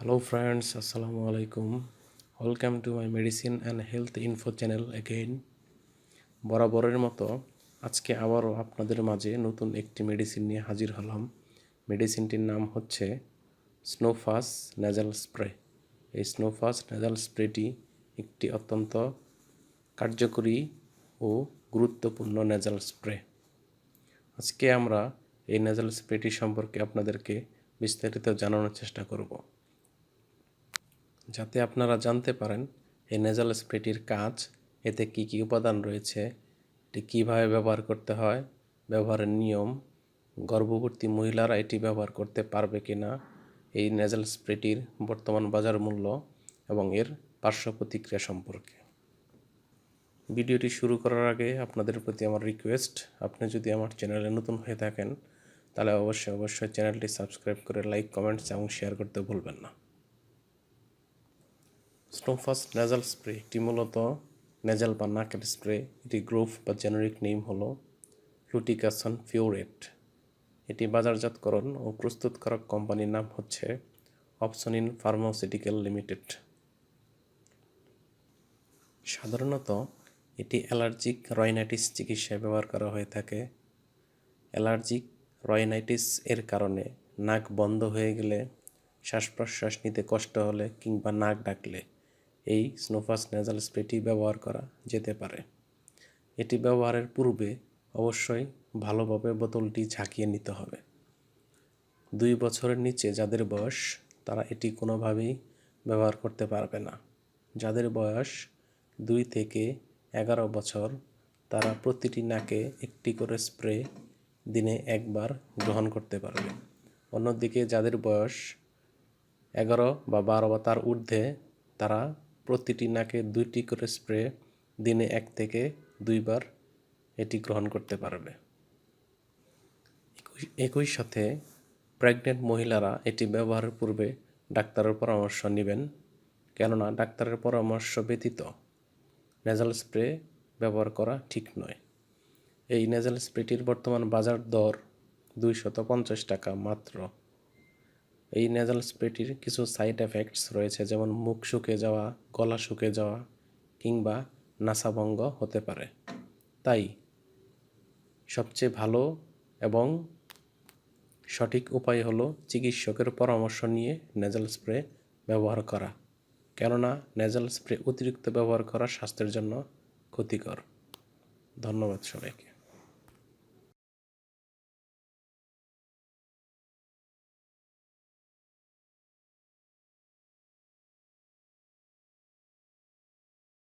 Hello friends, Assalamu alaikum. Welcome to my medicine and health info channel again. বরাবরের মতো আজকে আবারও আপনাদের মাঝে নতুন একটি মেডিসিন নিয়ে হাজির হলাম। মেডিসিনটির নাম হচ্ছে স্নোফাস ন্যাজাল স্প্রে। এই স্নোফাস ন্যাজাল স্প্রেটি একটি অত্যন্ত কার্যকরী ও গুরুত্বপূর্ণ ন্যাজাল স্প্রে। আজকে আমরা এই ন্যাজাল স্প্রেটি সম্পর্কে আপনাদেরকে বিস্তারিত জানানোর চেষ্টা করব, যাতে আপনারা জানতে পারেন এই নেজাল স্প্রেটির কাজ, এতে কি কি উপাদান রয়েছে, এটি কীভাবে ব্যবহার করতে হয়, ব্যবহারের নিয়ম, গর্ভবতী মহিলারা এটি ব্যবহার করতে পারবে কি না, এই নেজাল স্প্রেটির বর্তমান বাজার মূল্য এবং এর পার্শ্ব প্রতিক্রিয়া সম্পর্কে। ভিডিওটি শুরু করার আগে আপনাদের প্রতি আমার রিকোয়েস্ট, আপনি যদি আমার চ্যানেলে নতুন হয়ে থাকেন তাহলে অবশ্যই চ্যানেলটি সাবস্ক্রাইব করে লাইক, কমেন্টস এবং শেয়ার করতে ভুলবেন না। স্নোফাস ন্যাজাল স্প্রে এটি মূলত নেজাল বা নাকের স্প্রে। এটি গ্রুপ বা জেনারিক নেম হলো ফ্লুটিকাসন ফিওরেট। এটি বাজারজাতকরণ ও প্রস্তুতকারক কোম্পানির নাম হচ্ছে অপসনিন ফার্মাসিউটিক্যাল লিমিটেড। সাধারণত এটি অ্যালার্জিক রাইনাইটিস চিকিৎসায় ব্যবহার করা হয়ে থাকে। অ্যালার্জিক রাইনাইটিস এর কারণে নাক বন্ধ হয়ে গেলে, শ্বাস প্রশ্বাস নিতে কষ্ট হলে কিংবা নাক ডাকলে এই স্নোফাস ন্যাজাল স্প্রেটি ব্যবহার করা যেতে পারে। এটি ব্যবহারের পূর্বে অবশ্যই ভালোভাবে বোতলটি ঝাঁকিয়ে নিতে হবে। 2 বছরের নিচে যাদের বয়স তারা এটি কোনোভাবেই ব্যবহার করতে পারবে না। যাদের বয়স 2 থেকে 11 বছর তারা প্রতিটি নাকে একটি করে স্প্রে দিনে একবার গ্রহণ করতে পারবে। অন্যদিকে যাদের বয়স 11 বা 12 বা তার ঊর্ধ্বে তারা প্রতিটি নাকে 2টি করে স্প্রে দিনে 1 থেকে 2 বার এটি গ্রহণ করতে পারবে। একই সাথে প্রেগনেন্ট মহিলারা এটি ব্যবহারের পূর্বে ডাক্তারের পরামর্শ নেবেন, কেননা ডাক্তারের পরামর্শ ব্যতীত নেজাল স্প্রে ব্যবহার করা ঠিক নয়। এই নেজাল স্প্রেটির বর্তমান বাজার দর 250 টাকা মাত্র। এই নেজাল স্প্রেটির কিছু সাইড এফেক্টস রয়েছে, যেমন মুখ শুকিয়ে যাওয়া, গলা শুকিয়ে যাওয়া কিংবা নাসাভঙ্গ হতে পারে। তাই সবচেয়ে ভালো এবং সঠিক উপায় হলো চিকিৎসকের পরামর্শ নিয়ে নেজাল স্প্রে ব্যবহার করা, কেননা নেজাল স্প্রে অতিরিক্ত ব্যবহার করা স্বাস্থ্যের জন্য ক্ষতিকর। ধন্যবাদ সবাইকে।